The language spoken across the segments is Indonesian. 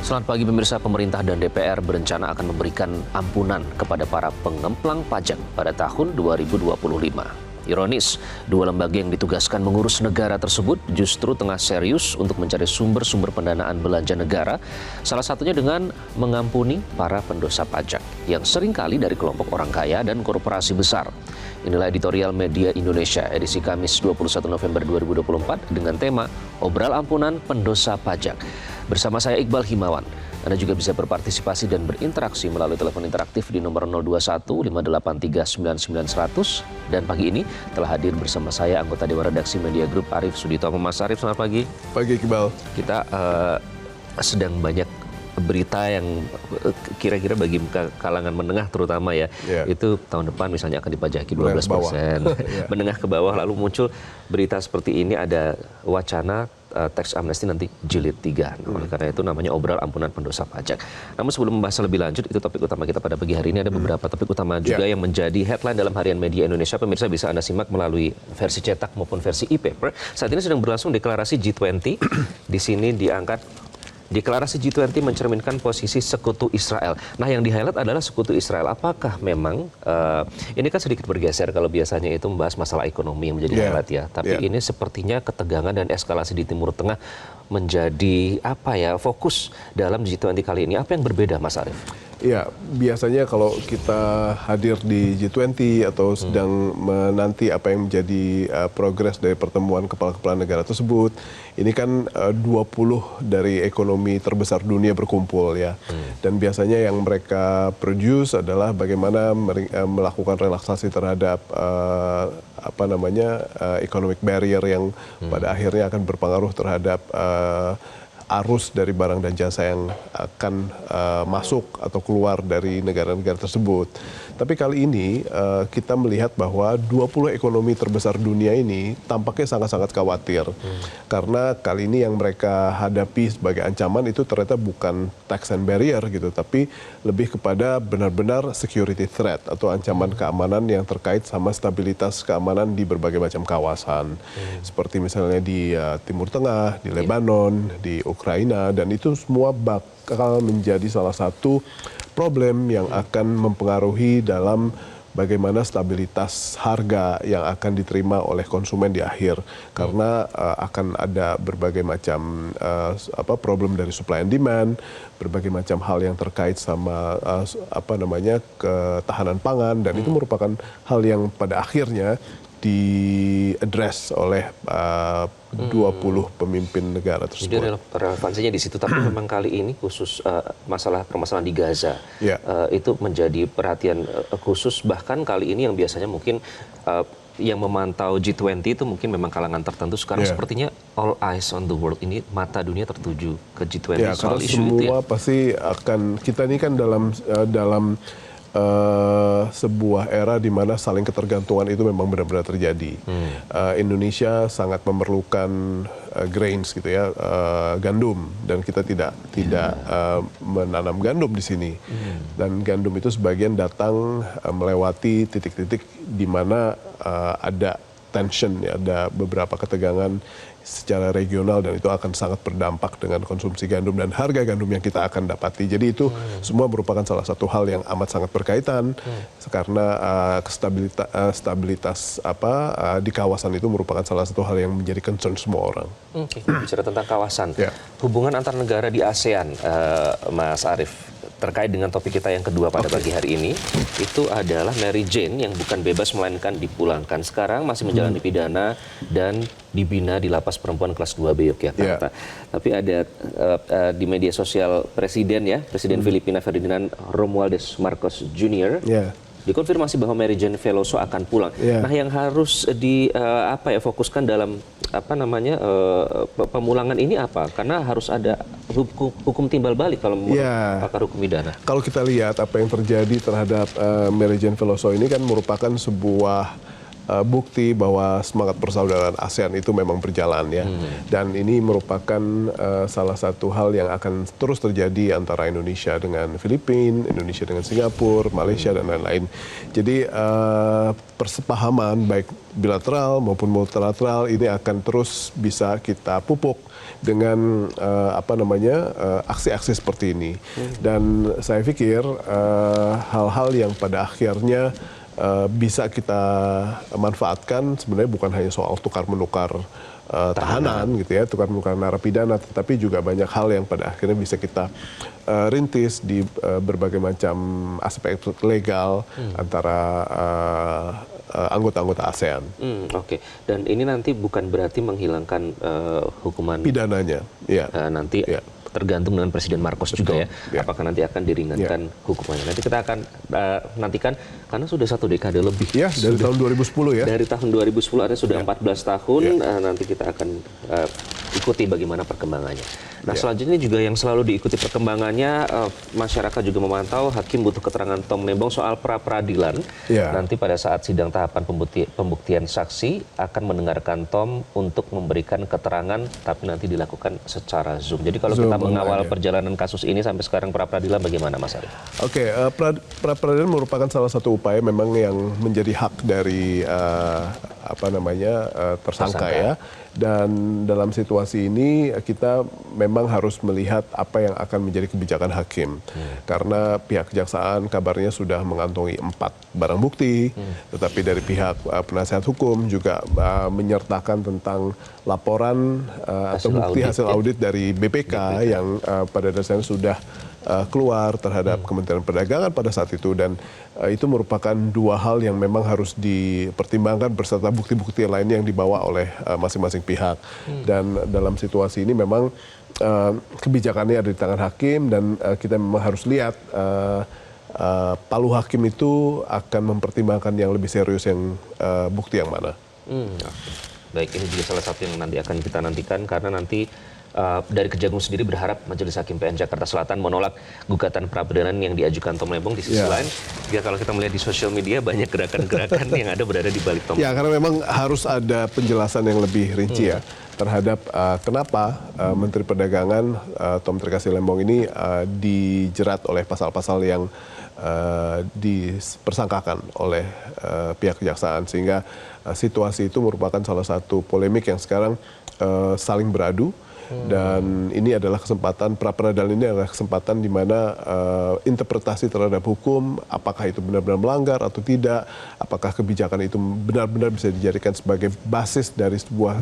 Selamat pagi pemirsa, pemerintah dan DPR berencana akan memberikan ampunan kepada para pengemplang pajak pada tahun 2025. Ironis, dua lembaga yang ditugaskan mengurus negara tersebut justru tengah serius untuk mencari sumber-sumber pendanaan belanja negara, salah satunya dengan mengampuni para pendosa pajak yang seringkali dari kelompok orang kaya dan korporasi besar. Inilah editorial Media Indonesia edisi Kamis 21 November 2024 dengan tema Obral Ampunan Pendosa Pajak. Bersama saya Iqbal Himawan. Anda juga bisa berpartisipasi dan berinteraksi melalui telepon interaktif di nomor 021 583 99 100. Dan pagi ini telah hadir bersama saya anggota Dewan Redaksi Media Group Arief Suditomo. Mas Arief, selamat pagi. Pagi Iqbal. Kita sedang banyak berita yang kira-kira bagi kalangan menengah terutama ya, itu tahun depan misalnya akan dipajaki 12%, menengah ke bawah, lalu muncul berita seperti ini, ada wacana teks amnesti nanti jilid 3. Oleh karena itu namanya obral ampunan pendosa pajak. Namun sebelum membahas lebih lanjut, itu topik utama kita pada pagi hari ini, ada beberapa topik utama juga yang menjadi headline dalam harian Media Indonesia. Pemirsa bisa Anda simak melalui versi cetak maupun versi e-paper. Saat ini sedang berlangsung deklarasi G20. Di sini diangkat deklarasi G20 mencerminkan posisi sekutu Israel. Nah, yang di-highlight adalah sekutu Israel. Apakah memang, ini kan sedikit bergeser kalau biasanya itu membahas masalah ekonomi yang menjadi highlight ya. Tapi ini sepertinya ketegangan dan eskalasi di Timur Tengah menjadi fokus dalam G20 kali ini. Apa yang berbeda, Mas Arief? Ya, biasanya kalau kita hadir di G20 atau sedang menanti apa yang menjadi progres dari pertemuan kepala-kepala negara tersebut, ini kan 20 dari ekonomi terbesar dunia berkumpul ya. Dan biasanya yang mereka produce adalah bagaimana melakukan relaksasi terhadap economic barrier yang pada akhirnya akan berpengaruh terhadap arus dari barang dan jasa yang akan masuk atau keluar dari negara-negara tersebut. Tapi kali ini kita melihat bahwa 20 ekonomi terbesar dunia ini tampaknya sangat-sangat khawatir. Karena kali ini yang mereka hadapi sebagai ancaman itu ternyata bukan tax and barrier gitu, tapi lebih kepada benar-benar security threat atau ancaman keamanan yang terkait sama stabilitas keamanan di berbagai macam kawasan. Seperti misalnya di Timur Tengah, di Lebanon, di Ukraina, dan itu semua bakal menjadi salah satu problem yang akan mempengaruhi dalam bagaimana stabilitas harga yang akan diterima oleh konsumen di akhir. Karena akan ada berbagai macam problem dari supply and demand, berbagai macam hal yang terkait sama ketahanan pangan, dan itu merupakan hal yang pada akhirnya di-address oleh 20 pemimpin negara tersebut. Jadi relevansinya di situ, tapi memang kali ini khusus permasalahan di Gaza itu menjadi perhatian khusus, bahkan kali ini yang biasanya mungkin yang memantau G20 itu mungkin memang kalangan tertentu, sekarang sepertinya all eyes on the world, ini mata dunia tertuju ke G20 soal isu itu ya. Semua pasti akan, kita ini kan dalam sebuah era di mana saling ketergantungan itu memang benar-benar terjadi. Indonesia sangat memerlukan grains gitu ya, gandum, dan kita tidak menanam gandum di sini. Dan gandum itu sebagian datang melewati titik-titik di mana ada tension, ya, ada beberapa ketegangan secara regional, dan itu akan sangat berdampak dengan konsumsi gandum dan harga gandum yang kita akan dapati. Jadi itu semua merupakan salah satu hal yang amat sangat berkaitan, karena stabilitas di kawasan itu merupakan salah satu hal yang menjadi concern semua orang. Bicara tentang kawasan, hubungan antar negara di ASEAN, Mas Arief, terkait dengan topik kita yang kedua pada pagi hari ini, itu adalah Mary Jane yang bukan bebas melainkan dipulangkan. Sekarang masih menjalani pidana dan dibina di lapas perempuan kelas 2B Yogyakarta. Tapi ada di media sosial Presiden Filipina Ferdinand Romualdez Marcos Jr. dikonfirmasi bahwa Mary Jane Veloso akan pulang. Nah, yang harus fokuskan dalam pemulangan ini apa? Karena harus ada hukum timbal balik kalau menurut pakar hukum pidana. Kalau kita lihat apa yang terjadi terhadap Mary Jane Veloso ini kan merupakan sebuah bukti bahwa semangat persaudaraan ASEAN itu memang berjalan ya. Dan ini merupakan salah satu hal yang akan terus terjadi antara Indonesia dengan Filipina, Indonesia dengan Singapura, Malaysia dan lain-lain. Jadi persepahaman baik bilateral maupun multilateral ini akan terus bisa kita pupuk dengan aksi-aksi seperti ini. Dan saya pikir hal-hal yang pada akhirnya bisa kita manfaatkan sebenarnya bukan hanya soal tukar-menukar tahanan gitu ya, tukar-menukar narapidana, tetapi juga banyak hal yang pada akhirnya bisa kita rintis di berbagai macam aspek legal antara anggota-anggota ASEAN. Oke. Dan ini nanti bukan berarti menghilangkan hukuman pidananya, ya. Nanti tergantung dengan Presiden Marcos juga ya. Apakah nanti akan diringankan hukumannya. Nanti kita akan nantikan, karena sudah 1 dekade lebih. Ya, dari tahun 2010 ya. Dari tahun 2010 artinya sudah 14 tahun, nanti kita akan ikuti bagaimana perkembangannya. Nah, selanjutnya juga yang selalu diikuti perkembangannya, masyarakat juga memantau, hakim butuh keterangan Tom Lembong soal pra-peradilan. Nanti pada saat sidang tahapan pembuktian saksi akan mendengarkan Tom untuk memberikan keterangan, tapi nanti dilakukan secara Zoom. Jadi kalau kita mengawal perjalanan kasus ini sampai sekarang pra-peradilan bagaimana, Mas Arief? Oke, pra-peradilan merupakan salah satu upaya memang yang menjadi hak dari tersangka ya. Dan dalam situasi ini kita memang harus melihat apa yang akan menjadi kebijakan hakim. Karena pihak kejaksaan kabarnya sudah mengantongi 4 barang bukti, tetapi dari pihak penasihat hukum juga menyertakan tentang laporan atau bukti hasil audit dari BPK yang pada dasarnya sudah keluar terhadap Kementerian Perdagangan pada saat itu, dan itu merupakan 2 hal yang memang harus dipertimbangkan beserta bukti-bukti lain yang dibawa oleh masing-masing pihak. Dan dalam situasi ini memang kebijakannya ada di tangan hakim, dan kita memang harus lihat palu hakim itu akan mempertimbangkan yang lebih serius yang bukti yang mana. Baik, ini juga salah satu yang nanti akan kita nantikan, karena nanti dari Kejagung sendiri berharap Majelis Hakim PN Jakarta Selatan menolak gugatan pra-peradilan yang diajukan Tom Lembong. Di sisi lain, ya kalau kita melihat di sosial media banyak gerakan-gerakan yang berada di balik Tom. Ya, karena memang harus ada penjelasan yang lebih rinci ya terhadap kenapa Menteri Perdagangan Tom Trikasih Lembong ini dijerat oleh pasal-pasal yang dipersangkakan oleh pihak kejaksaan, sehingga situasi itu merupakan salah satu polemik yang sekarang saling beradu. Dan ini adalah kesempatan, pra-peradilan ini adalah kesempatan di mana interpretasi terhadap hukum, apakah itu benar-benar melanggar atau tidak, apakah kebijakan itu benar-benar bisa dijadikan sebagai basis dari sebuah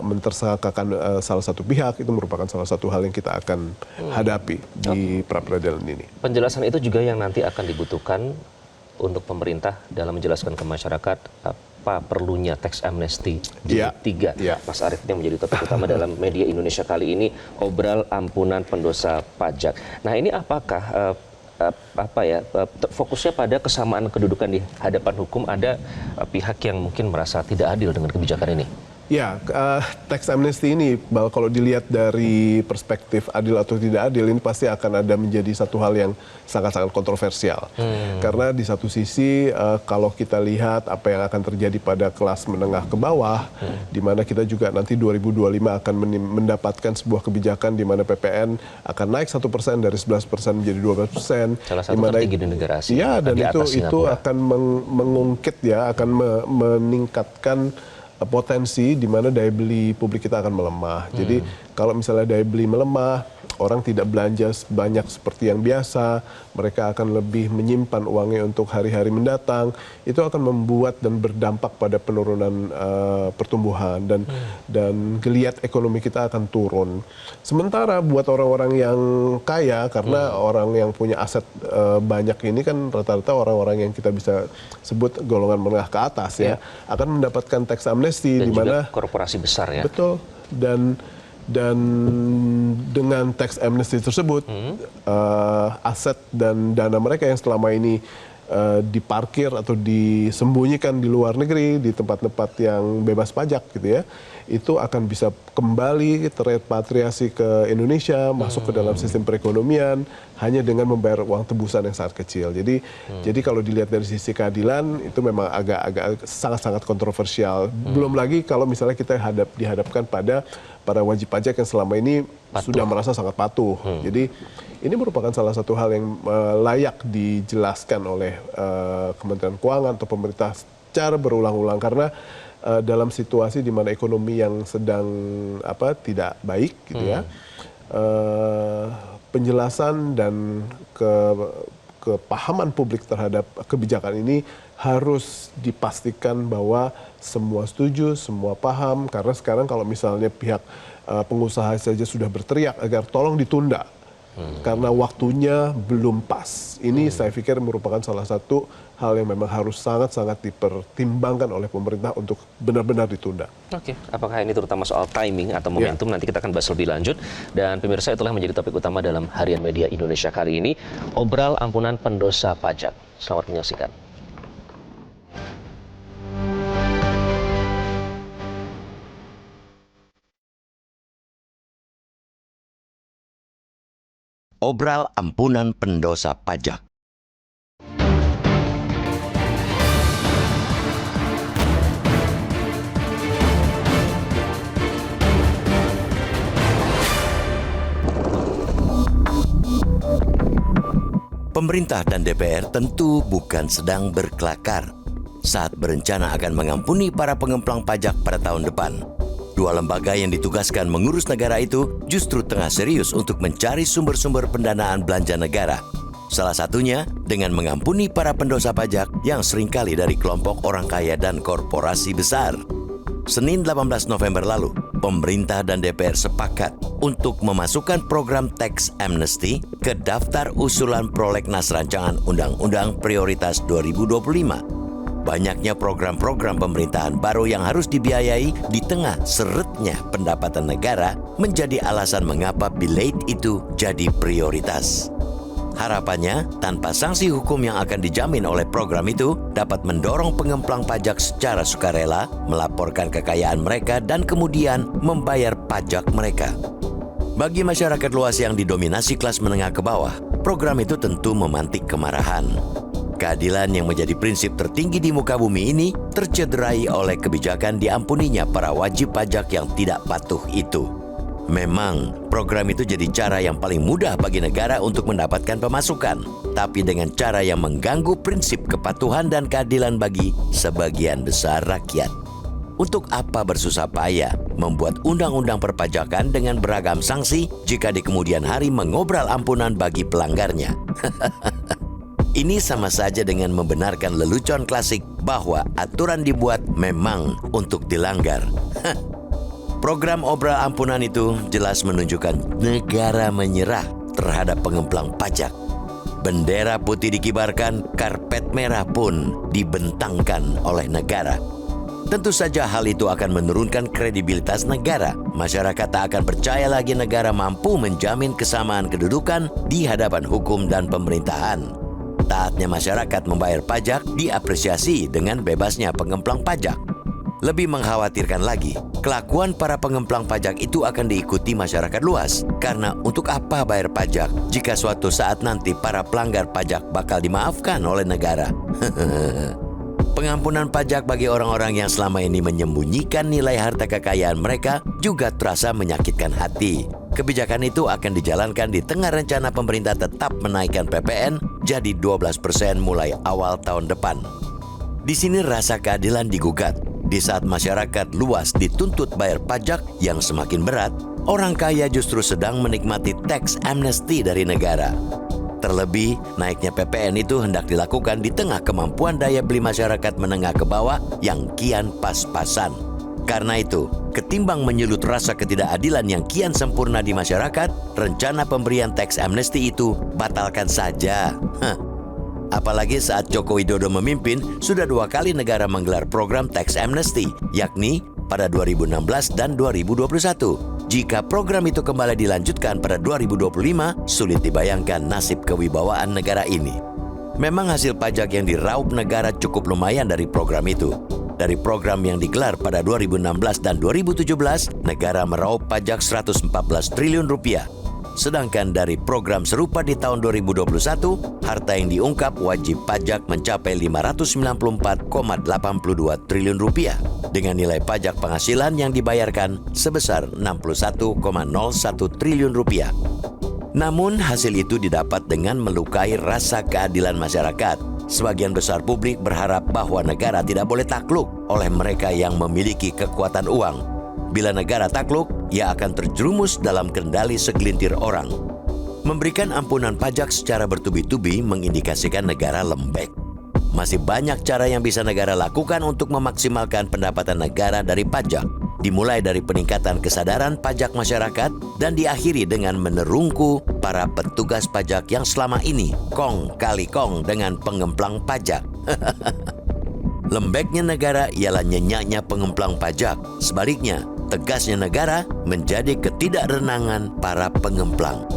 mentersangkakan salah satu pihak, itu merupakan salah satu hal yang kita akan hadapi di pra-peradilan ini. Penjelasan itu juga yang nanti akan dibutuhkan untuk pemerintah dalam menjelaskan ke masyarakat apa perlunya tax amnesty jilid 3. Mas Arief yang menjadi topik utama dalam media Indonesia kali ini, obral ampunan pendosa pajak. Nah, ini apakah fokusnya pada kesamaan kedudukan di hadapan hukum? Ada pihak yang mungkin merasa tidak adil dengan kebijakan ini? Ya, tax amnesty ini kalau dilihat dari perspektif adil atau tidak adil, ini pasti akan ada menjadi satu hal yang sangat-sangat kontroversial. Karena di satu sisi kalau kita lihat apa yang akan terjadi pada kelas menengah ke bawah, di mana kita juga nanti 2025 akan mendapatkan sebuah kebijakan di mana PPN akan naik 1% dari 11% menjadi 12%. Salah satu tertinggi di negara Asia. Ya, dan itu akan mengungkit ya, akan meningkatkan potensi di mana daya beli publik kita akan melemah. Jadi kalau misalnya daya beli melemah, orang tidak belanja banyak seperti yang biasa, mereka akan lebih menyimpan uangnya untuk hari-hari mendatang, itu akan membuat dan berdampak pada penurunan pertumbuhan dan geliat ekonomi kita akan turun. Sementara buat orang-orang yang kaya, karena orang yang punya aset banyak ini kan rata-rata orang-orang yang kita bisa sebut golongan menengah ke atas ya, akan mendapatkan tax amnesty di mana korporasi besar ya. Betul. Dan dengan tax amnesty tersebut, aset dan dana mereka yang selama ini diparkir atau disembunyikan di luar negeri di tempat-tempat yang bebas pajak gitu ya, itu akan bisa kembali terepatriasi ke Indonesia, masuk ke dalam sistem perekonomian hanya dengan membayar uang tebusan yang sangat kecil. Jadi kalau dilihat dari sisi keadilan itu memang agak sangat-sangat kontroversial. Belum lagi kalau misalnya kita dihadapkan pada para wajib pajak yang selama ini sudah merasa sangat patuh. Jadi ini merupakan salah satu hal yang layak dijelaskan oleh Kementerian Keuangan atau pemerintah secara berulang-ulang, karena dalam situasi di mana ekonomi yang sedang tidak baik gitu ya, penjelasan dan kepahaman publik terhadap kebijakan ini harus dipastikan bahwa semua setuju, semua paham, karena sekarang kalau misalnya pihak pengusaha saja sudah berteriak agar tolong ditunda karena waktunya belum pas. Ini saya pikir merupakan salah satu hal yang memang harus sangat-sangat dipertimbangkan oleh pemerintah untuk benar-benar ditunda. Oke, apakah ini terutama soal timing atau momentum? Nanti kita akan bahas lebih lanjut. Dan pemirsa, itulah menjadi topik utama dalam Harian Media Indonesia kali ini, obral ampunan pendosa pajak. Selamat menyaksikan. Obral ampunan pendosa pajak. Pemerintah dan DPR tentu bukan sedang berkelakar saat berencana akan mengampuni para pengemplang pajak pada tahun depan. Dua lembaga yang ditugaskan mengurus negara itu justru tengah serius untuk mencari sumber-sumber pendanaan belanja negara. Salah satunya dengan mengampuni para pendosa pajak yang seringkali dari kelompok orang kaya dan korporasi besar. Senin 18 November lalu, pemerintah dan DPR sepakat untuk memasukkan program Tax Amnesty ke daftar usulan prolegnas rancangan Undang-Undang Prioritas 2025. Banyaknya program-program pemerintahan baru yang harus dibiayai di tengah seretnya pendapatan negara menjadi alasan mengapa Bill itu jadi prioritas. Harapannya, tanpa sanksi hukum yang akan dijamin oleh program itu, dapat mendorong pengemplang pajak secara sukarela melaporkan kekayaan mereka dan kemudian membayar pajak mereka. Bagi masyarakat luas yang didominasi kelas menengah ke bawah, program itu tentu memantik kemarahan. Keadilan yang menjadi prinsip tertinggi di muka bumi ini tercederai oleh kebijakan diampuninya para wajib pajak yang tidak patuh itu. Memang, program itu jadi cara yang paling mudah bagi negara untuk mendapatkan pemasukan, tapi dengan cara yang mengganggu prinsip kepatuhan dan keadilan bagi sebagian besar rakyat. Untuk apa bersusah payah membuat undang-undang perpajakan dengan beragam sanksi jika di kemudian hari mengobral ampunan bagi pelanggarnya? Ini sama saja dengan membenarkan lelucon klasik bahwa aturan dibuat memang untuk dilanggar. Program obral ampunan itu jelas menunjukkan negara menyerah terhadap pengemplang pajak. Bendera putih dikibarkan, karpet merah pun dibentangkan oleh negara. Tentu saja hal itu akan menurunkan kredibilitas negara. Masyarakat tak akan percaya lagi negara mampu menjamin kesamaan kedudukan di hadapan hukum dan pemerintahan. Taatnya masyarakat membayar pajak diapresiasi dengan bebasnya pengemplang pajak. Lebih mengkhawatirkan lagi, kelakuan para pengemplang pajak itu akan diikuti masyarakat luas. Karena untuk apa bayar pajak jika suatu saat nanti para pelanggar pajak bakal dimaafkan oleh negara? Pengampunan pajak bagi orang-orang yang selama ini menyembunyikan nilai harta kekayaan mereka juga terasa menyakitkan hati. Kebijakan itu akan dijalankan di tengah rencana pemerintah tetap menaikkan PPN jadi 12% mulai awal tahun depan. Di sini rasa keadilan digugat. Di saat masyarakat luas dituntut bayar pajak yang semakin berat, orang kaya justru sedang menikmati tax amnesty dari negara. Terlebih, naiknya PPN itu hendak dilakukan di tengah kemampuan daya beli masyarakat menengah ke bawah yang kian pas-pasan. Karena itu, ketimbang menyulut rasa ketidakadilan yang kian sempurna di masyarakat, rencana pemberian tax amnesty itu batalkan saja. Apalagi saat Joko Widodo memimpin, sudah 2 kali negara menggelar program tax amnesty, yakni pada 2016 dan 2021. Jika program itu kembali dilanjutkan pada 2025, sulit dibayangkan nasib kewibawaan negara ini. Memang hasil pajak yang diraup negara cukup lumayan dari program itu. Dari program yang digelar pada 2016 dan 2017, negara meraup pajak 114 triliun rupiah. Sedangkan dari program serupa di tahun 2021, harta yang diungkap wajib pajak mencapai 594,82 triliun rupiah dengan nilai pajak penghasilan yang dibayarkan sebesar 61,01 triliun rupiah. Namun hasil itu didapat dengan melukai rasa keadilan masyarakat. Sebagian besar publik berharap bahwa negara tidak boleh takluk oleh mereka yang memiliki kekuatan uang. Bila negara takluk, ia akan terjerumus dalam kendali segelintir orang. Memberikan ampunan pajak secara bertubi-tubi mengindikasikan negara lembek. Masih banyak cara yang bisa negara lakukan untuk memaksimalkan pendapatan negara dari pajak. Dimulai dari peningkatan kesadaran pajak masyarakat dan diakhiri dengan menerungku para petugas pajak yang selama ini kong kali kong dengan pengemplang pajak. Lembeknya negara ialah nyenyaknya pengemplang pajak. Sebaliknya, tegasnya negara menjadi ketidakrenangan para pengemplang.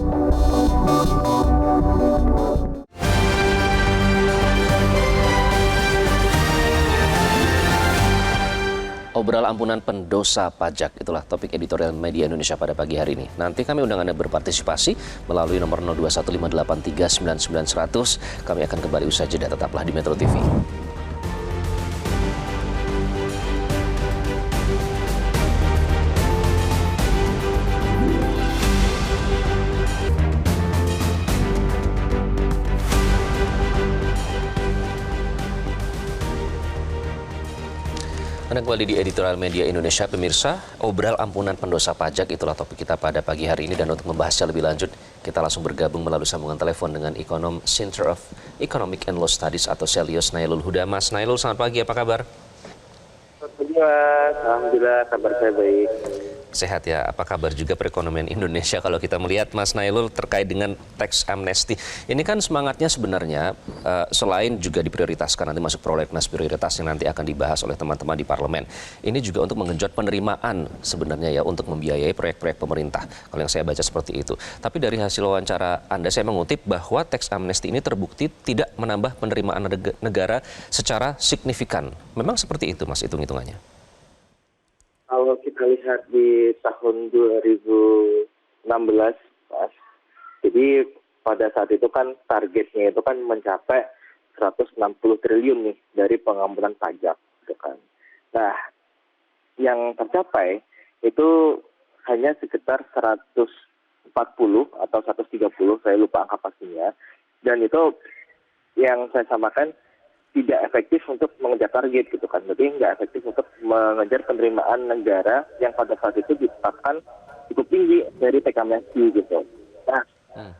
Obral ampunan pendosa pajak, itulah topik editorial Media Indonesia pada pagi hari ini. Nanti kami undang Anda berpartisipasi melalui nomor 0215839900. Kami akan kembali usai jeda, tetaplah di Metro TV. Anda kembali di editorial Media Indonesia, pemirsa. Obral ampunan pendosa pajak, itulah topik kita pada pagi hari ini. Dan untuk membahasnya lebih lanjut, kita langsung bergabung melalui sambungan telepon dengan ekonom Center of Economic and Law Studies atau CELIOS, Nailul Huda. Mas Nailul, selamat pagi, apa kabar? Selamat pagi, Mas. Alhamdulillah, kabar saya baik. Sehat ya, apa kabar juga perekonomian Indonesia kalau kita melihat, Mas Nailul, terkait dengan tax amnesty. Ini kan semangatnya sebenarnya selain juga diprioritaskan, nanti masuk prolegnas prioritas yang nanti akan dibahas oleh teman-teman di parlemen. Ini juga untuk menggenjot penerimaan sebenarnya ya, untuk membiayai proyek-proyek pemerintah. Kalau yang saya baca seperti itu. Tapi dari hasil wawancara Anda, saya mengutip bahwa tax amnesty ini terbukti tidak menambah penerimaan negara secara signifikan. Memang seperti itu, Mas, hitung-hitungannya? Kalau kita lihat di tahun 2016, Mas, jadi pada saat itu kan targetnya itu kan mencapai 160 triliun nih dari pengampunan pajak, gitu kan. Nah, yang tercapai itu hanya sekitar 140 atau 130, saya lupa angka pastinya. Dan itu yang saya samakan tidak efektif untuk mengejar target, gitu kan. Jadi nggak efektif untuk mengejar penerimaan negara yang pada saat itu ditetapkan cukup tinggi dari tax amnesty, gitu. Nah,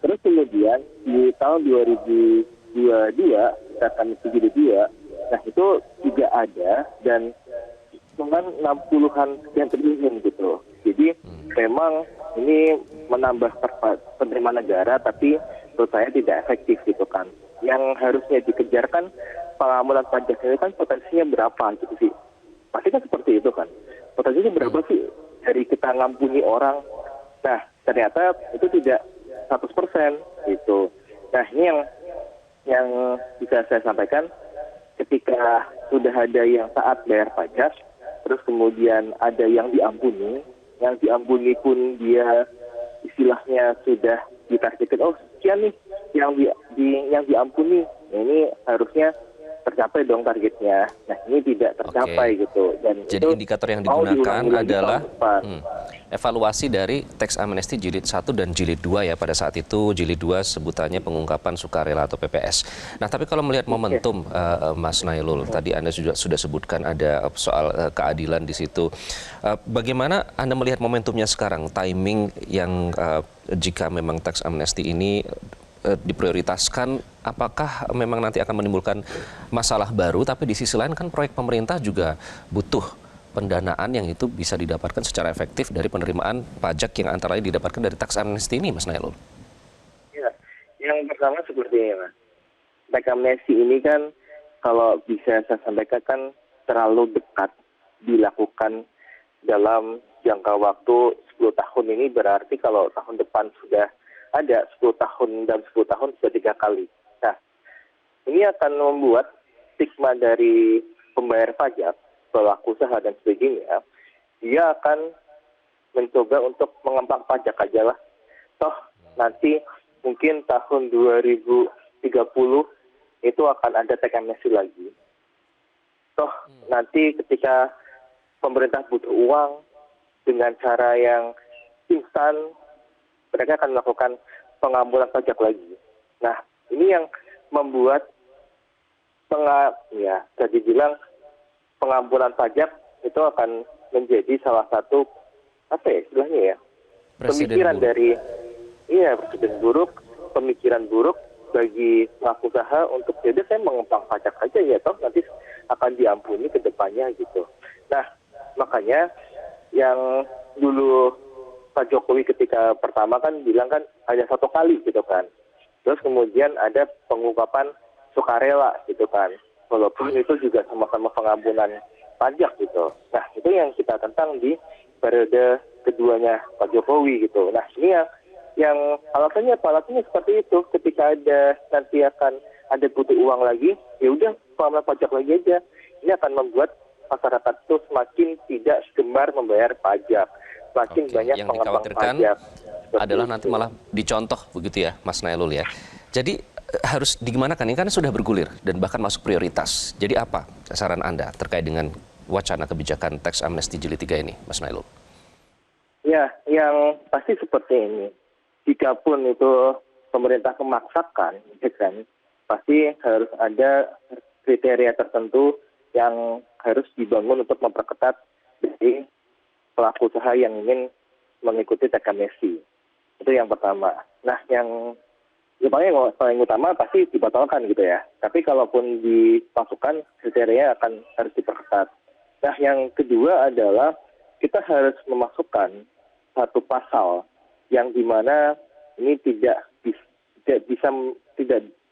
terus kemudian di tahun 2022, tax amnesty jilid 2, nah itu juga ada dan cuma 60-an sekian triliun, gitu. Jadi memang ini menambah penerimaan negara, tapi menurut saya tidak efektif, gitu kan. Yang harusnya dikejarkan pengampunan pajak ini kan potensinya berapa, gitu sih. Pasti kan seperti itu kan. Potensinya berapa sih dari kita ngampuni orang. Nah, ternyata itu tidak 100%, gitu. Nah, ini yang bisa saya sampaikan, ketika sudah ada yang taat bayar pajak, terus kemudian ada yang diampuni pun dia istilahnya sudah ditargetkan, oh sekian nih yang diampuni. Nah, ini harusnya tercapai dong targetnya. Nah, ini tidak tercapai, gitu. Dan jadi itu indikator yang digunakan adalah evaluasi dari tax amnesty jilid 1 dan jilid 2 ya pada saat itu. Jilid 2 sebutannya pengungkapan sukarela atau PPS. Nah, tapi kalau melihat momentum, Mas Nailul, tadi Anda sudah sebutkan ada soal keadilan di situ. Bagaimana Anda melihat momentumnya sekarang, timing yang jika memang tax amnesty ini diprioritaskan, apakah memang nanti akan menimbulkan masalah baru, tapi di sisi lain kan proyek pemerintah juga butuh pendanaan yang itu bisa didapatkan secara efektif dari penerimaan pajak yang antara lain didapatkan dari tax amnesty ini, Mas Nailul? Ya, yang pertama seperti ini, Mas. Tax amnesty ini kan kalau bisa saya sampaikan kan terlalu dekat dilakukan dalam jangka waktu 10 tahun ini, berarti kalau tahun depan sudah ada 10 tahun dan 10 tahun sudah 3 kali. Nah, ini akan membuat stigma dari pembayar pajak, pelaku usaha dan sebagainya, dia akan mencoba untuk mengemplang pajak aja lah. Toh nanti mungkin tahun 2030 itu akan ada tax amnesty lagi. Toh nanti ketika pemerintah butuh uang dengan cara yang instan, mereka akan melakukan pengampunan pajak lagi. Nah, ini yang membuat jadi bilang pengampunan pajak itu akan menjadi salah satu istilahnya ya, pemikiran dari presiden buruk, pemikiran buruk bagi pelaku usaha untuk jadi saya mengemplang pajak aja ya, toh nanti akan diampuni ke depannya gitu. Nah, makanya yang dulu Pak Jokowi ketika pertama kan bilang kan hanya 1 kali gitu kan. Terus kemudian ada pengungkapan sukarela gitu kan. Walaupun itu juga sama-sama pengampunan pajak gitu. Nah, itu yang kita tentang di periode keduanya Pak Jokowi gitu. Nah, ini yang alasannya seperti itu. Ketika nanti akan ada butuh uang lagi, ya udah pengampunan pajak lagi aja. Ini akan membuat masyarakat itu semakin tidak gemar membayar pajak. Semakin banyak yang pengemplang dikhawatirkan pajak. adalah nanti malah dicontoh begitu ya, Mas Nailul ya. Jadi harus digimanakan? Ini kan sudah bergulir dan bahkan masuk prioritas. Jadi apa saran Anda terkait dengan wacana kebijakan tax amnesty jilid 3 ini, Mas Nailul? Ya, yang pasti seperti ini. Jikapun itu pemerintah memaksakan, ya kan, pasti harus ada kriteria tertentu yang harus dibangun untuk memperketat dari pelaku usaha yang ingin mengikuti tax amnesty. Itu yang pertama. Nah, yang paling utama pasti dibatalkan gitu ya. Tapi kalaupun dimasukkan, kriteria harus diperketat. Nah, yang kedua adalah kita harus memasukkan satu pasal yang dimana ini tidak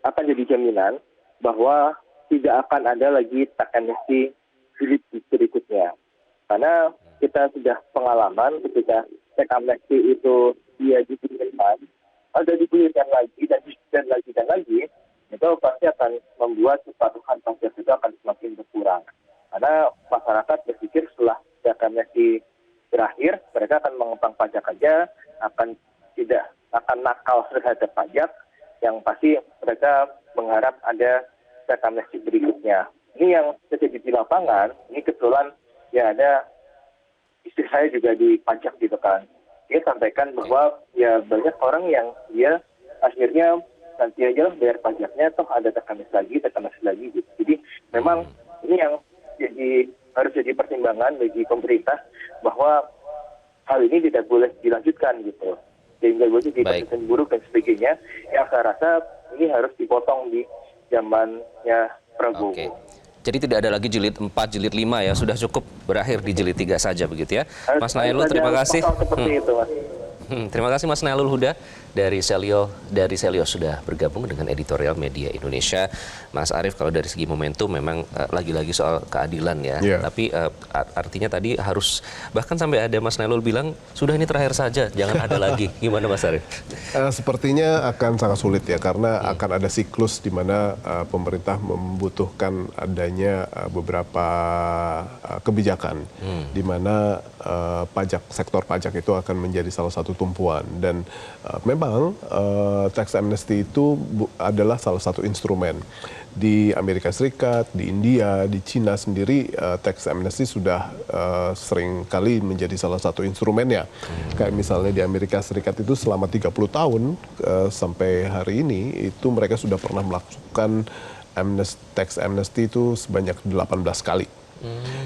akan jadi jaminan bahwa tidak akan ada lagi tax amnesty jilid berikutnya. Karena kita sudah pengalaman ketika tax amnesty itu dia digulirkan, ada digulirkan lagi dan lagi, itu pasti akan membuat kepatuhan pajak itu akan semakin berkurang. Karena masyarakat berpikir setelah tax amnesty berakhir, mereka akan mengemplang pajak aja, tidak akan nakal terhadap pajak, yang pasti mereka mengharap ada tax amnesty berikutnya. Ini yang terjadi di lapangan, ini kebetulan ya ada istri saya juga di pajak gitu kan. Dia sampaikan bahwa ya banyak orang yang dia akhirnya nanti aja lah bayar pajaknya, toh ada tax amnesty lagi gitu. Jadi memang ini yang harus jadi pertimbangan bagi pemerintah bahwa hal ini tidak boleh dilanjutkan gitu. Sehingga boleh jadi presiden buruk dan sebagainya. Yang saya rasa ini harus dipotong di zamannya Prabowo. Oke. Jadi tidak ada lagi jilid 4, jilid 5 ya, sudah cukup berakhir di jilid 3 saja begitu ya. Mas Nailul, terima kasih. Terima kasih Mas Nailul Huda dari Selio sudah bergabung dengan editorial Media Indonesia. Mas Arief, kalau dari segi momentum memang lagi-lagi soal keadilan ya. Tapi artinya tadi harus, bahkan sampai ada Mas Nailul bilang sudah ini terakhir saja, jangan ada lagi. Gimana Mas Arief? Sepertinya akan sangat sulit ya, karena akan ada siklus di mana pemerintah membutuhkan adanya beberapa kebijakan di mana sektor pajak itu akan menjadi salah satu tumpuan. Dan memang tax amnesty itu adalah salah satu instrumen. Di Amerika Serikat, di India, di Cina sendiri tax amnesty sudah sering kali menjadi salah satu instrumennya. Kayak misalnya di Amerika Serikat itu selama 30 tahun sampai hari ini itu mereka sudah pernah melakukan tax amnesty itu sebanyak 18 kali.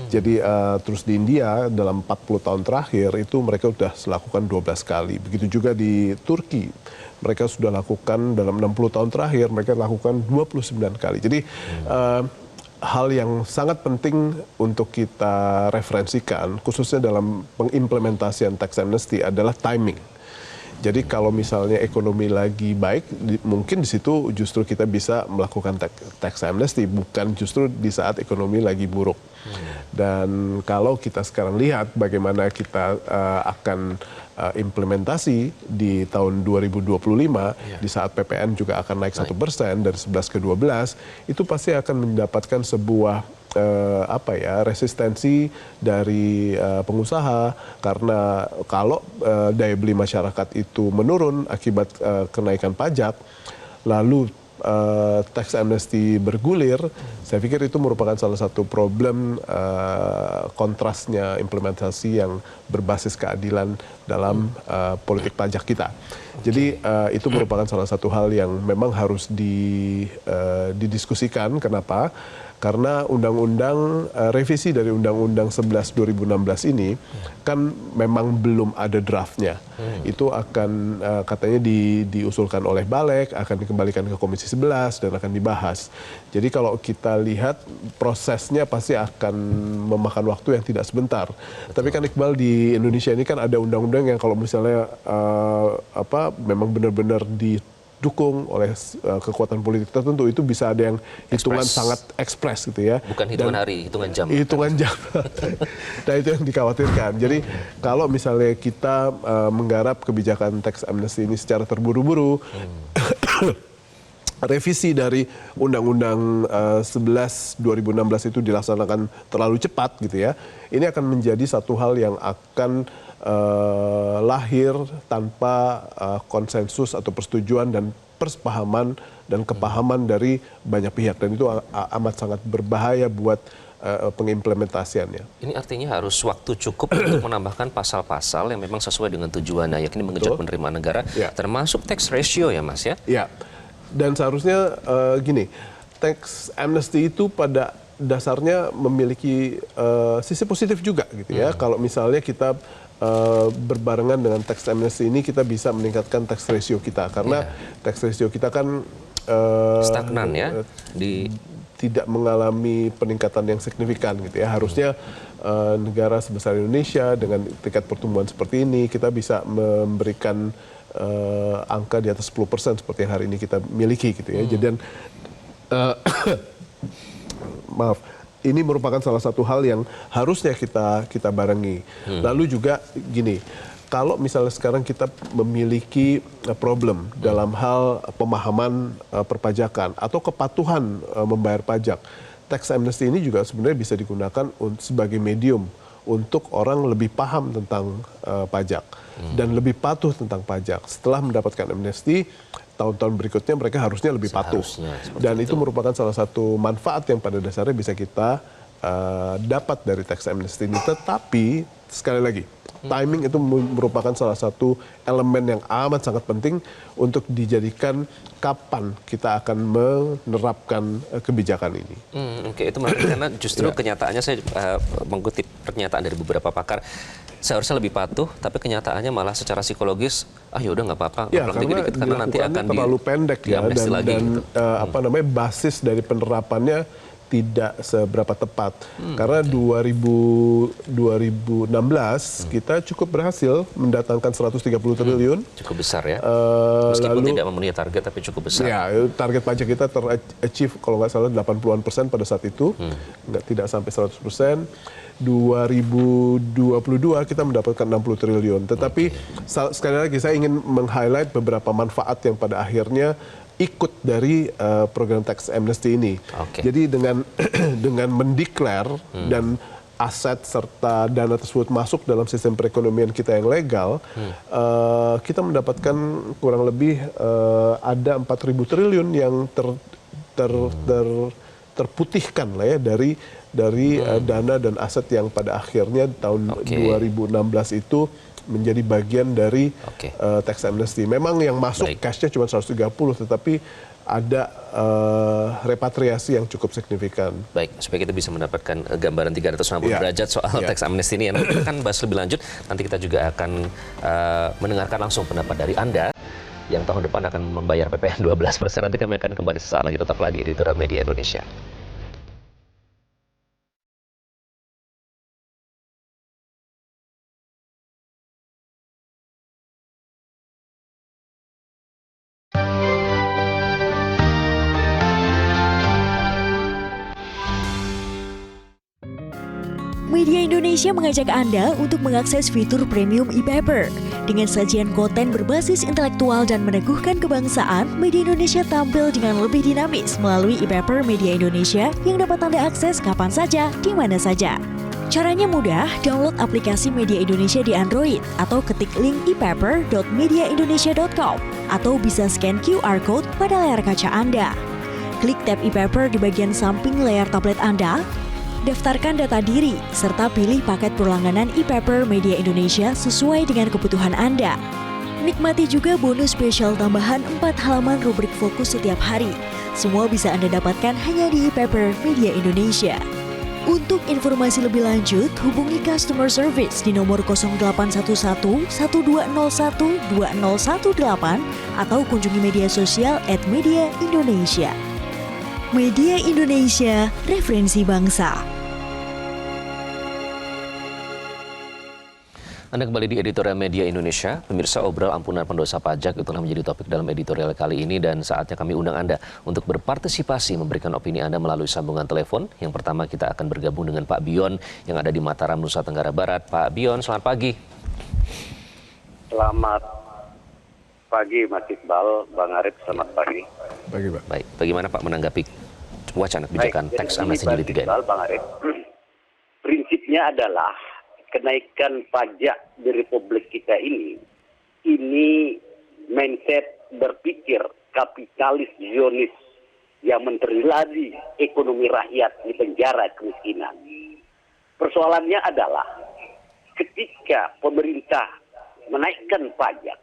Jadi terus di India dalam 40 tahun terakhir itu mereka sudah melakukan 12 kali. Begitu juga di Turki. Mereka sudah lakukan dalam 60 tahun terakhir, mereka lakukan 29 kali. Jadi hal yang sangat penting untuk kita referensikan, khususnya dalam pengimplementasian tax amnesty adalah timing. Jadi kalau misalnya ekonomi lagi baik, mungkin di situ justru kita bisa melakukan tax amnesty, bukan justru di saat ekonomi lagi buruk. Dan kalau kita sekarang lihat bagaimana kita akan implementasi di tahun 2025 di saat PPN juga akan naik 1% dari 11 ke 12, itu pasti akan mendapatkan sebuah resistensi dari pengusaha, karena kalau daya beli masyarakat itu menurun akibat kenaikan pajak, lalu tax amnesty bergulir, saya pikir itu merupakan salah satu problem kontrasnya implementasi yang berbasis keadilan dalam politik pajak kita. Jadi itu merupakan salah satu hal yang memang harus didiskusikan. Kenapa? Karena revisi dari Undang-Undang 11 2016 ini kan memang belum ada draftnya. Itu akan katanya diusulkan oleh Balek, akan dikembalikan ke Komisi 11 dan akan dibahas. Jadi kalau kita lihat prosesnya pasti akan memakan waktu yang tidak sebentar. Betul. Tapi kan Iqbal, di Indonesia ini kan ada undang-undang yang kalau misalnya memang benar-benar didukung oleh kekuatan politik tertentu, itu bisa ada yang hitungan sangat ekspres gitu ya. Bukan hitungan hari, hitungan jam. Hitungan jam. Nah, itu yang dikhawatirkan. Jadi kalau misalnya kita menggarap kebijakan tax amnesty ini secara terburu-buru, revisi dari Undang-Undang 11 2016 itu dilaksanakan terlalu cepat gitu ya, ini akan menjadi satu hal yang akan lahir tanpa konsensus atau persetujuan dan persepahaman dan kepahaman dari banyak pihak, dan itu amat sangat berbahaya buat pengimplementasiannya. Ini artinya harus waktu cukup untuk menambahkan pasal-pasal yang memang sesuai dengan tujuannya, yakni mengejar penerimaan negara, termasuk tax ratio ya Mas ya? Ya, dan seharusnya gini, tax amnesty itu pada dasarnya memiliki sisi positif juga gitu ya. Kalau misalnya kita berbarengan dengan tax amnesty ini, kita bisa meningkatkan tax ratio kita, karena tax ratio kita kan stagnan ya, tidak mengalami peningkatan yang signifikan gitu ya. Harusnya negara sebesar Indonesia dengan tingkat pertumbuhan seperti ini, kita bisa memberikan angka di atas 10% seperti yang hari ini kita miliki gitu ya. Jadi maaf, ini merupakan salah satu hal yang harusnya kita barengi. Lalu juga gini, kalau misalnya sekarang kita memiliki problem dalam hal pemahaman perpajakan atau kepatuhan membayar pajak, tax amnesty ini juga sebenarnya bisa digunakan sebagai medium untuk orang lebih paham tentang pajak dan lebih patuh tentang pajak. Setelah mendapatkan amnesti, tahun-tahun berikutnya mereka harusnya lebih patuh. Dan itu merupakan salah satu manfaat yang pada dasarnya bisa kita dapat dari tax amnesty ini. Tetapi sekali lagi, timing itu merupakan salah satu elemen yang amat sangat penting untuk dijadikan kapan kita akan menerapkan kebijakan ini. Oke, itu menarik karena justru kenyataannya saya mengutip pernyataan dari beberapa pakar, seharusnya lebih patuh, tapi kenyataannya malah secara psikologis, ya udah nggak apa-apa, karena nanti akan terlalu pendek ya, dan basis dari penerapannya tidak seberapa tepat. Karena 2016 kita cukup berhasil mendatangkan 130 triliun. Cukup besar ya. Meskipun tidak memenuhi target, tapi cukup besar. Ya, target pajak kita ter-achieve kalau nggak salah 80-an% pada saat itu. Tidak sampai 100%. 2022 kita mendapatkan 60 triliun. Tetapi sekali lagi saya ingin meng-highlight beberapa manfaat yang pada akhirnya ikut dari program tax amnesty ini. Jadi dengan mendeklar dan aset serta dana tersebut masuk dalam sistem perekonomian kita yang legal, kita mendapatkan kurang lebih ada 4.000 triliun yang terputihkan lah ya dari dana dan aset yang pada akhirnya tahun 2016 itu menjadi bagian dari tax amnesty. Memang yang masuk cashnya cuma 130, tetapi ada repatriasi yang cukup signifikan. Baik, supaya kita bisa mendapatkan gambaran 360 derajat soal tax amnesty ini. Nanti kita akan bahas lebih lanjut. Nanti kita juga akan mendengarkan langsung pendapat dari Anda yang tahun depan akan membayar PPN 12%. Nanti kami akan kembali sesaat lagi, tetap lagi di Editorial Media Indonesia. Media Indonesia mengajak Anda untuk mengakses fitur premium e-paper. Dengan sajian konten berbasis intelektual dan meneguhkan kebangsaan, Media Indonesia tampil dengan lebih dinamis melalui e-paper Media Indonesia yang dapat Anda akses kapan saja, di mana saja. Caranya mudah, download aplikasi Media Indonesia di Android atau ketik link e-paper.mediaindonesia.com atau bisa scan QR code pada layar kaca Anda. Klik tab e-paper di bagian samping layar tablet Anda, daftarkan data diri, serta pilih paket berlangganan e-paper Media Indonesia sesuai dengan kebutuhan Anda. Nikmati juga bonus spesial tambahan 4 halaman rubrik fokus setiap hari. Semua bisa Anda dapatkan hanya di e-paper Media Indonesia. Untuk informasi lebih lanjut, hubungi customer service di nomor 0811 1201 2018 atau kunjungi media sosial @Media Indonesia. Media Indonesia, referensi bangsa. Anda kembali di editorial Media Indonesia. Pemirsa, obral ampunan pendosa pajak itulah menjadi topik dalam editorial kali ini dan saatnya kami undang Anda untuk berpartisipasi memberikan opini Anda melalui sambungan telepon. Yang pertama kita akan bergabung dengan Pak Bion yang ada di Mataram, Nusa Tenggara Barat. Pak Bion, selamat pagi. Selamat pagi Mas Iqbal, Bang Arif, selamat pagi. Pagi, Pak. Baik, bagaimana Pak menanggapi wacana kebijakan teks amnesti jilid 3 ini? Bang Arif, prinsipnya adalah kenaikan pajak di Republik kita ini mindset berpikir kapitalis Zionis yang menterladi ekonomi rakyat di penjara kemiskinan. Persoalannya adalah ketika pemerintah menaikkan pajak,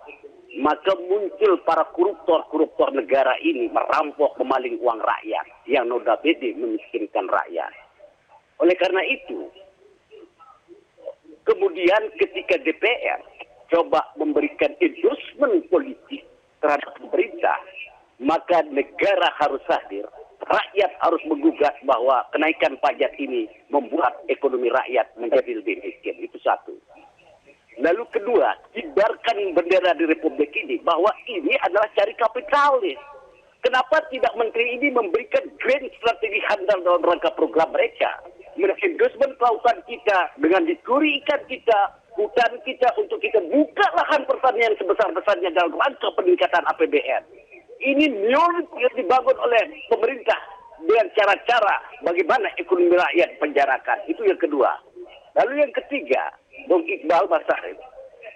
maka muncul para koruptor negara ini merampok, memaling uang rakyat yang notabene memiskinkan rakyat. Oleh karena itu, kemudian ketika DPR coba memberikan endorsement politik terhadap pemerintah, maka negara harus hadir, rakyat harus menggugat bahwa kenaikan pajak ini membuat ekonomi rakyat menjadi lebih miskin. Itu satu. Lalu kedua, kibarkan bendera di Republik ini bahwa ini adalah cari kapitalis. Kenapa tidak menteri ini memberikan grand strategi handal dalam rangka program mereka? Menendorsement kelautan kita dengan dicuri ikan kita, hutan kita untuk kita buka lahan pertanian sebesar-besarnya dalam rangka peningkatan APBN. Ini neolib yang dibangun oleh pemerintah dengan cara-cara bagaimana ekonomi rakyat penjarakan. Itu yang kedua. Lalu yang ketiga, Bung Iqbal, Mas Arif,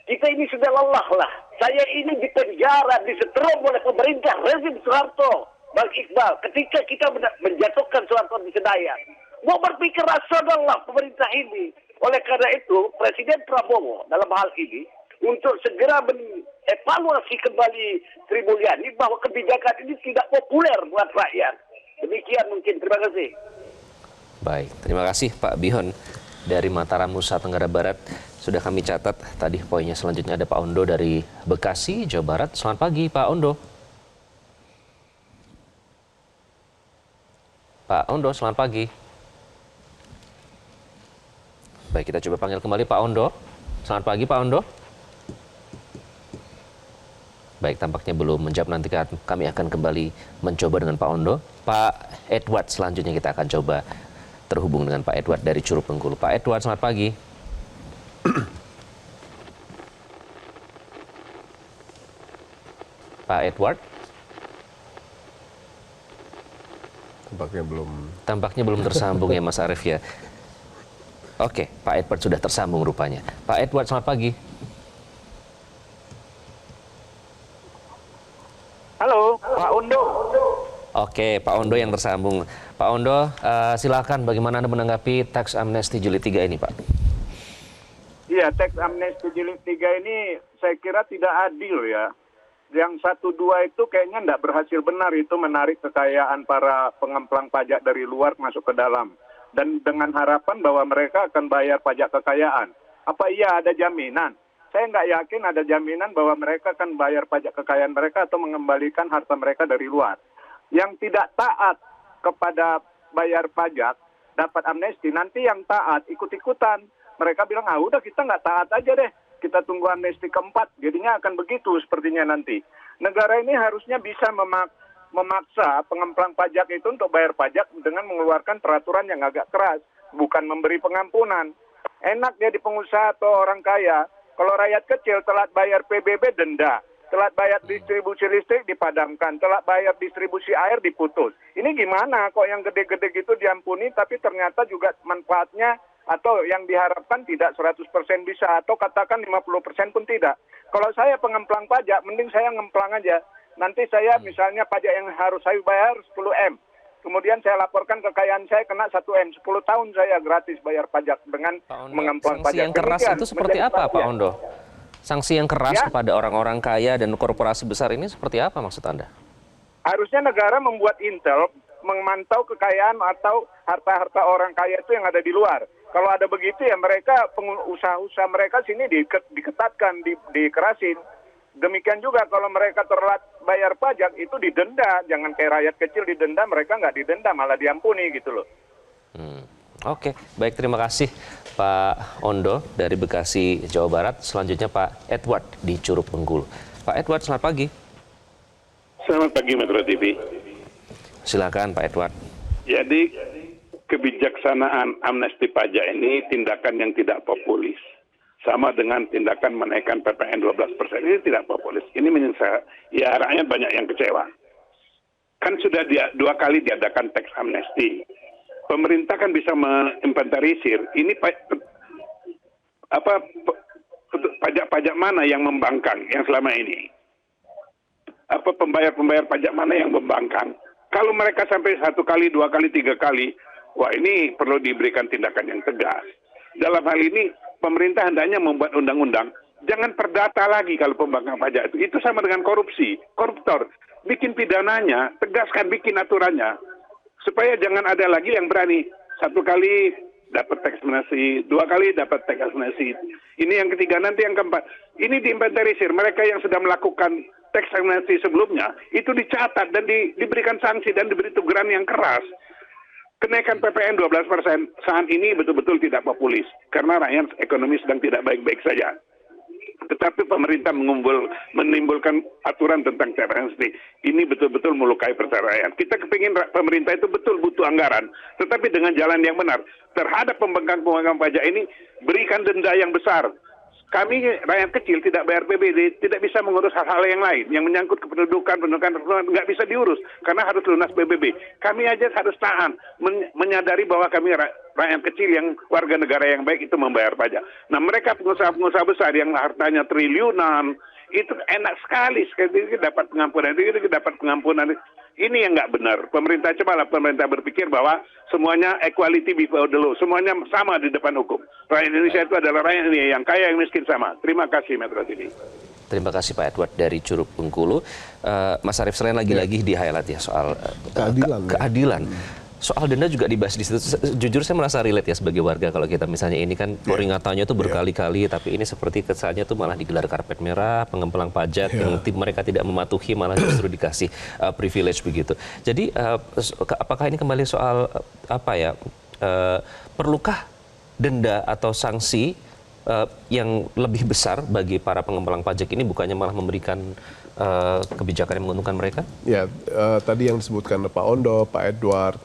kita ini sudah lelah lah. Saya ini dipenjara, disetrum oleh pemerintah rezim Soeharto. Bang Iqbal, ketika kita menjatuhkan Soeharto di Senayan, mau berpikir rasional lah pemerintah ini. Oleh karena itu, Presiden Prabowo dalam hal ini untuk segera mengevaluasi kembali Sri Mulyani bahwa kebijakan ini tidak populer buat rakyat. Demikian mungkin. Terima kasih. Baik, terima kasih Pak Bion dari Mataram, Nusa Tenggara Barat. Sudah kami catat tadi poinnya. Selanjutnya ada Pak Ondo dari Bekasi, Jawa Barat. Selamat pagi Pak Ondo. Pak Ondo, selamat pagi. Baik, kita coba panggil kembali Pak Ondo. Selamat pagi Pak Ondo. Baik, tampaknya belum menjawab. Nanti kami akan kembali mencoba dengan Pak Ondo. Pak Edward, selanjutnya kita akan coba terhubung dengan Pak Edward dari Curug Bengkulu. Pak Edward, selamat pagi. Pak Edward. Tampaknya belum tersambung ya Mas Arif ya. Oke, Pak Edward sudah tersambung rupanya. Pak Edward, selamat pagi. Halo, Pak Ondo. Oke, Pak Ondo yang tersambung. Pak Ondo, silakan bagaimana Anda menanggapi teks amnesti jilid 3 ini, Pak? Iya, teks amnesti jilid 3 ini saya kira tidak adil ya. Yang 1-2 itu kayaknya tidak berhasil benar itu menarik kekayaan para pengemplang pajak dari luar masuk ke dalam. Dan dengan harapan bahwa mereka akan bayar pajak kekayaan. Apa iya ada jaminan? Saya nggak yakin ada jaminan bahwa mereka akan bayar pajak kekayaan mereka atau mengembalikan harta mereka dari luar. Yang tidak taat kepada bayar pajak dapat amnesti, nanti yang taat ikut-ikutan. Mereka bilang, udah kita nggak taat aja deh, kita tunggu amnesti keempat. Jadinya akan begitu sepertinya nanti. Negara ini harusnya bisa memaksa pengemplang pajak itu untuk bayar pajak dengan mengeluarkan peraturan yang agak keras, bukan memberi pengampunan. Enak jadi pengusaha atau orang kaya. Kalau rakyat kecil telat bayar PBB denda, telat bayar distribusi listrik dipadamkan, telat bayar distribusi air diputus. Ini gimana kok yang gede-gede gitu diampuni tapi ternyata juga manfaatnya atau yang diharapkan tidak 100% bisa atau katakan 50% pun tidak. Kalau saya pengemplang pajak, mending saya ngemplang aja. Nanti saya misalnya pajak yang harus saya bayar 10M. Kemudian saya laporkan kekayaan saya kena 1M. 10 tahun saya gratis bayar pajak dengan mengemplang pajak. Sanksi yang keras itu seperti apa, Pak Ondo? Sanksi yang keras kepada orang-orang kaya dan korporasi besar ini seperti apa maksud Anda? Harusnya negara membuat intel, memantau kekayaan atau harta-harta orang kaya itu yang ada di luar. Kalau ada begitu ya mereka, usaha-usaha mereka sini diketatkan, dikerasin. Demikian juga kalau mereka telat bayar pajak itu didenda. Jangan kayak rakyat kecil didenda, mereka nggak didenda, malah diampuni gitu loh. Oke, baik, terima kasih Pak Ondo dari Bekasi, Jawa Barat. Selanjutnya Pak Edward di Curug Bengkulu. Pak Edward, selamat pagi. Selamat pagi Metro TV. Silakan Pak Edward. Jadi kebijaksanaan amnesti pajak ini tindakan yang tidak populis. Sama dengan tindakan menaikkan PPN 12%. Ini tidak populis. Ini menyesal. Ya rakyat banyak yang kecewa. Kan sudah 2 kali diadakan teks amnesti. Pemerintah kan bisa menginventarisir. Ini pajak-pajak mana yang membangkang yang selama ini? Apa pembayar-pembayar pajak mana yang membangkang? Kalau mereka sampai 1 kali, 2 kali, 3 kali, wah ini perlu diberikan tindakan yang tegas. Dalam hal ini, pemerintah hendaknya membuat undang-undang, jangan perdata lagi kalau pembangkang pajak itu. Itu sama dengan korupsi, koruptor. Bikin pidananya, tegaskan, bikin aturannya. Supaya jangan ada lagi yang berani. 1 kali dapat teks amnesti, 2 kali dapat teks amnesti. Ini yang ketiga, nanti yang keempat. Ini diinventarisir, mereka yang sudah melakukan teks amnesti sebelumnya, itu dicatat dan diberikan sanksi dan diberi teguran yang keras. Kenaikan PPN 12% saat ini betul-betul tidak populis karena rakyat ekonomi sedang tidak baik-baik saja. Tetapi pemerintah menimbulkan aturan tentang teks amnesti. Ini betul-betul melukai percaya rakyat. Kita kepingin pemerintah itu betul butuh anggaran, tetapi dengan jalan yang benar. Terhadap pembangkang pajak ini, berikan denda yang besar. Kami rakyat kecil tidak bayar PBB, tidak bisa mengurus hal-hal yang lain yang menyangkut kependudukan nggak bisa diurus karena harus lunas PBB. Kami aja harus tahan menyadari bahwa kami rakyat kecil yang warga negara yang baik itu membayar pajak. Nah mereka pengusaha-pengusaha besar yang hartanya triliunan itu enak sekali dapat pengampunan. Ini yang nggak benar. Cobalah pemerintah berpikir bahwa semuanya equality before the law. Semuanya sama di depan hukum. Rakyat Indonesia itu adalah rakyat ini yang kaya yang miskin sama. Terima kasih Metro TV. Terima kasih Pak Edward dari Curug Bengkulu. Mas Arief, selain lagi-lagi di highlight ya soal keadilan. Soal denda juga dibahas di situ. Jujur saya merasa relate ya sebagai warga kalau kita misalnya ini kan peringatannya tuh berkali-kali, tapi ini seperti kesannya tuh malah digelar karpet merah, pengemplang pajak yang mereka tidak mematuhi malah justru dikasih privilege begitu. Jadi apakah ini kembali soal perlukah denda atau sanksi yang lebih besar bagi para pengemplang pajak ini bukannya malah memberikan kebijakan yang menguntungkan mereka? Ya, tadi yang disebutkan Pak Ondo, Pak Edward,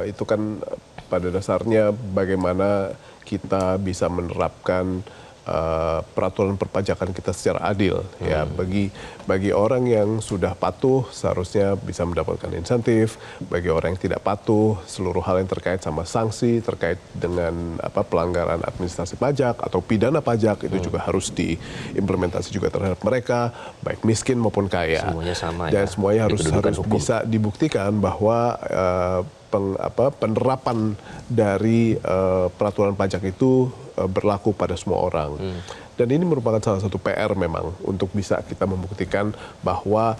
itu kan pada dasarnya bagaimana kita bisa menerapkan peraturan perpajakan kita secara adil. Ya, bagi orang yang sudah patuh seharusnya bisa mendapatkan insentif. Bagi orang yang tidak patuh, seluruh hal yang terkait sama sanksi terkait dengan pelanggaran administrasi pajak atau pidana pajak itu juga harus diimplementasi juga terhadap mereka, baik miskin maupun kaya. Semuanya sama. Dan semuanya harus bisa dibuktikan bahwa penerapan dari peraturan pajak itu berlaku pada semua orang. Dan ini merupakan salah satu PR memang untuk bisa kita membuktikan bahwa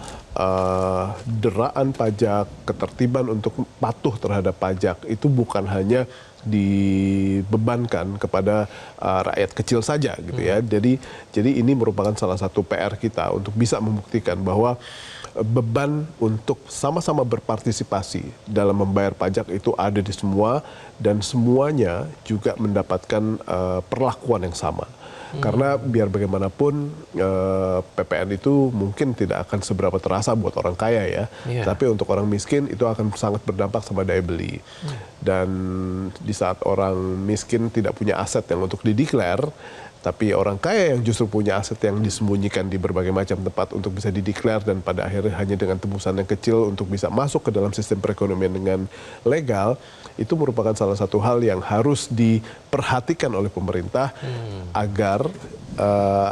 deraan pajak, ketertiban untuk patuh terhadap pajak itu bukan hanya dibebankan kepada rakyat kecil saja gitu ya. Jadi ini merupakan salah satu PR kita untuk bisa membuktikan bahwa beban untuk sama-sama berpartisipasi dalam membayar pajak itu ada di semua dan semuanya juga mendapatkan perlakuan yang sama. Karena biar bagaimanapun PPN itu mungkin tidak akan seberapa terasa buat orang kaya ya, tapi untuk orang miskin itu akan sangat berdampak sama daya beli. Dan di saat orang miskin tidak punya aset yang untuk dideklar, tapi orang kaya yang justru punya aset yang disembunyikan di berbagai macam tempat untuk bisa dideklar dan pada akhirnya hanya dengan tembusan yang kecil untuk bisa masuk ke dalam sistem perekonomian dengan legal, itu merupakan salah satu hal yang harus diperhatikan oleh pemerintah agar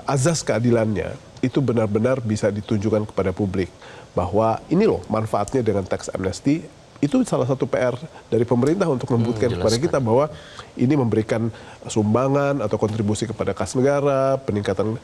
azas keadilannya itu benar-benar bisa ditunjukkan kepada publik. Bahwa ini loh manfaatnya dengan tax amnesty. Itu salah satu PR dari pemerintah untuk membuktikan kepada kita bahwa ini memberikan sumbangan atau kontribusi kepada kas negara, peningkatan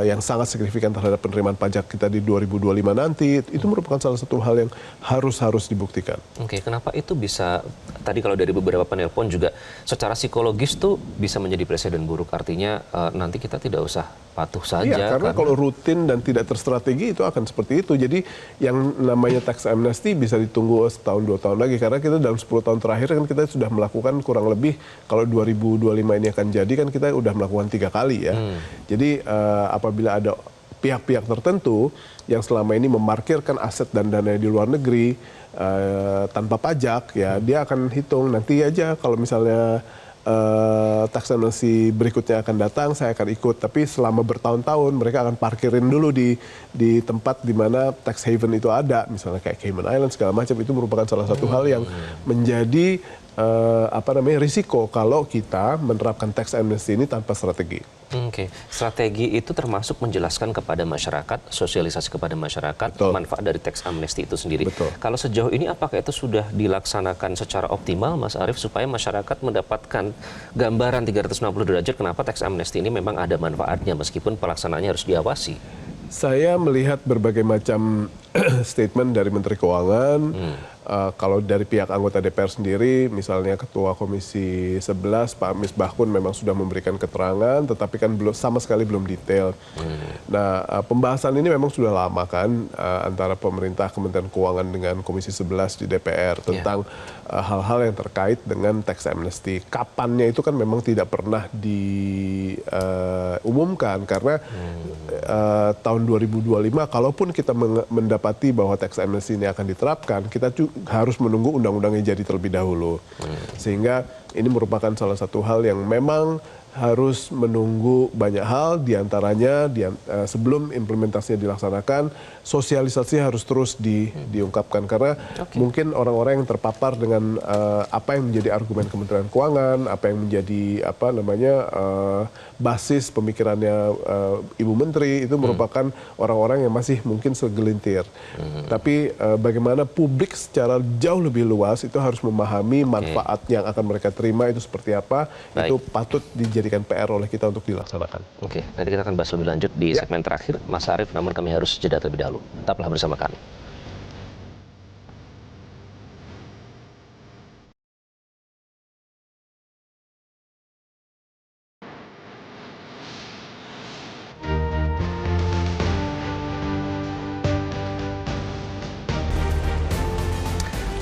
yang sangat signifikan terhadap penerimaan pajak kita di 2025 nanti. Itu merupakan salah satu hal yang harus dibuktikan. Oke, kenapa itu bisa, tadi kalau dari beberapa penelpon juga secara psikologis tuh bisa menjadi presiden buruk. Artinya nanti kita tidak usah patuh saja. Iya, karena kalau rutin dan tidak terstrategi itu akan seperti itu. Jadi yang namanya tax amnesty bisa ditunggu setahun 2 tahun lagi. Karena kita dalam 10 tahun terakhir kan kita sudah melakukan kurang lebih, kalau 2025 ini akan jadi kan kita sudah melakukan 3 kali ya. Jadi apabila ada pihak-pihak tertentu yang selama ini memarkirkan aset dan dana di luar negeri tanpa pajak, ya dia akan hitung nanti aja kalau misalnya tax amnesty berikutnya akan datang, saya akan ikut. Tapi selama bertahun-tahun mereka akan parkirin dulu di tempat di mana tax haven itu ada, misalnya kayak Cayman Island segala macam. Itu merupakan salah satu hal yang menjadi risiko kalau kita menerapkan tax amnesty ini tanpa strategi. Oke, strategi itu termasuk menjelaskan kepada masyarakat, sosialisasi kepada masyarakat, manfaat dari tax amnesty itu sendiri. Kalau sejauh ini apakah itu sudah dilaksanakan secara optimal, Mas Arief, supaya masyarakat mendapatkan gambaran 360 derajat kenapa tax amnesty ini memang ada manfaatnya meskipun pelaksanaannya harus diawasi? Saya melihat berbagai macam statement dari Menteri Keuangan. Kalau dari pihak anggota DPR sendiri, misalnya Ketua Komisi 11 Pak Misbahkun memang sudah memberikan keterangan, tetapi kan sama sekali belum detail. Nah, pembahasan ini memang sudah lama kan antara pemerintah, Kementerian Keuangan dengan Komisi 11 di DPR tentang hal-hal yang terkait dengan tax amnesty. Kapannya itu kan memang tidak pernah diumumkan karena tahun 2025 kalaupun kita mendapati bahwa tax amnesty ini akan diterapkan, kita harus menunggu undang-undangnya jadi terlebih dahulu. Sehingga ini merupakan salah satu hal yang memang harus menunggu banyak hal, diantaranya sebelum implementasinya dilaksanakan, sosialisasi harus terus diungkapkan. Karena mungkin orang-orang yang terpapar dengan apa yang menjadi argumen Kementerian Keuangan, apa yang menjadi basis pemikirannya Ibu Menteri, itu merupakan orang-orang yang masih mungkin segelintir. Tapi bagaimana publik secara jauh lebih luas itu harus memahami manfaat yang akan mereka terima itu seperti apa, itu patut dijadikan PR oleh kita untuk dilaksanakan. Oke, nanti kita akan bahas lebih lanjut di segmen terakhir, Mas Arief, namun kami harus jeda terlebih dahulu. Tetaplah bersama kami.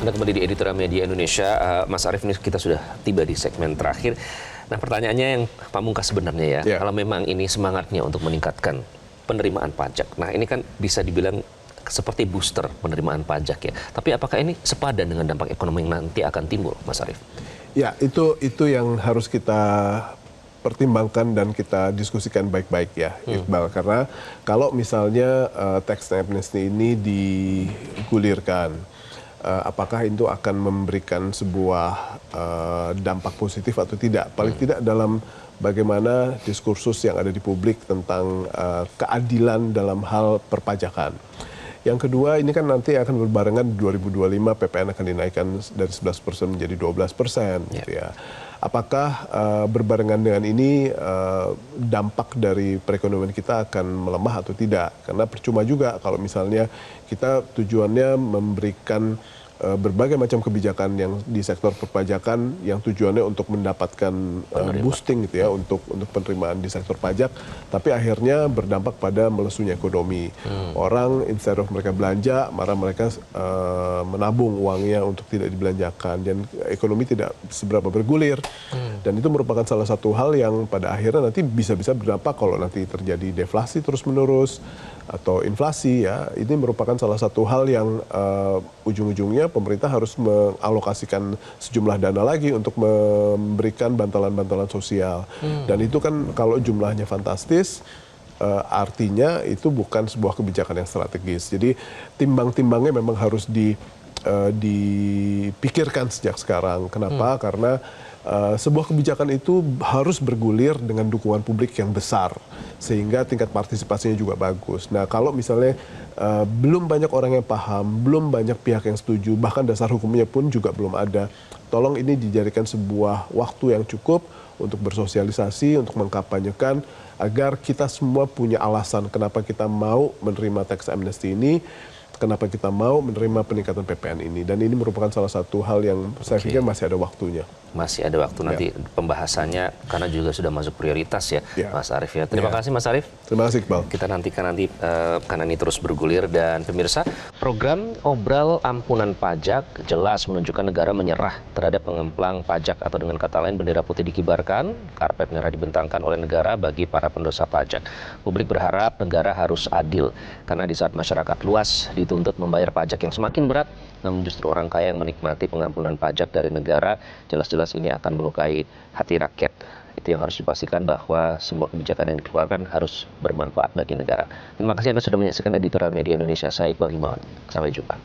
Anda kembali di Editorial Media Indonesia. Mas Arief, ini kita sudah tiba di segmen terakhir. Nah, pertanyaannya yang pamungkas sebenarnya ya, kalau memang ini semangatnya untuk meningkatkan penerimaan pajak. Nah, ini kan bisa dibilang seperti booster penerimaan pajak ya. Tapi apakah ini sepadan dengan dampak ekonomi yang nanti akan timbul, Mas Arief? Ya, itu yang harus kita pertimbangkan dan kita diskusikan baik-baik ya, Iqbal. Karena kalau misalnya tax amnesty ini digulirkan, apakah itu akan memberikan sebuah dampak positif atau tidak? Paling tidak dalam bagaimana diskursus yang ada di publik tentang keadilan dalam hal perpajakan. Yang kedua, ini kan nanti akan berbarengan 2025 PPN akan dinaikkan dari 11% menjadi 12%. Gitu ya. Apakah berbarengan dengan ini dampak dari perekonomian kita akan melemah atau tidak? Karena percuma juga kalau misalnya kita tujuannya memberikan berbagai macam kebijakan yang di sektor perpajakan yang tujuannya untuk mendapatkan boosting gitu ya untuk penerimaan di sektor pajak, tapi akhirnya berdampak pada melesunya ekonomi. Orang instead of mereka belanja, malah mereka menabung uangnya untuk tidak dibelanjakan dan ekonomi tidak seberapa bergulir. Dan itu merupakan salah satu hal yang pada akhirnya nanti bisa-bisa berdampak kalau nanti terjadi deflasi terus-menerus atau inflasi ya. Ini merupakan salah satu hal yang ujung-ujungnya pemerintah harus mengalokasikan sejumlah dana lagi untuk memberikan bantalan-bantalan sosial. Dan itu kan kalau jumlahnya fantastis, artinya itu bukan sebuah kebijakan yang strategis. Jadi timbang-timbangnya memang harus dipikirkan sejak sekarang. Kenapa? Karena sebuah kebijakan itu harus bergulir dengan dukungan publik yang besar sehingga tingkat partisipasinya juga bagus. Nah, kalau misalnya belum banyak orang yang paham, belum banyak pihak yang setuju, bahkan dasar hukumnya pun juga belum ada. Tolong ini dijadikan sebuah waktu yang cukup untuk bersosialisasi, untuk mengkampanyekan agar kita semua punya alasan kenapa kita mau menerima tax amnesty ini, kenapa kita mau menerima peningkatan PPN ini. Dan ini merupakan salah satu hal yang saya pikir masih ada waktunya. Masih ada waktu nanti pembahasannya karena juga sudah masuk prioritas ya, Mas Arief ya. Terima kasih Mas Arief. Terima kasih Iqbal. Kita nantikan nanti karena ini terus bergulir. Dan pemirsa, program obral ampunan pajak jelas menunjukkan negara menyerah terhadap pengemplang pajak, atau dengan kata lain bendera putih dikibarkan, karpet merah dibentangkan oleh negara bagi para pendosa pajak. Publik berharap negara harus adil karena di saat masyarakat luas dituntut membayar pajak yang semakin berat, namun justru orang kaya yang menikmati pengampunan pajak dari negara, jelas-jelas ini akan melukai hati rakyat. Itu yang harus dipastikan, bahwa semua kebijakan yang dikeluarkan harus bermanfaat bagi negara. Terima kasih Anda sudah menyaksikan Editorial Media Indonesia. Saya Iqbal Himawan. Sampai jumpa.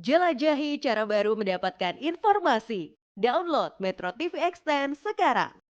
Jelajahi cara baru mendapatkan informasi. Download Metro TV Extend sekarang.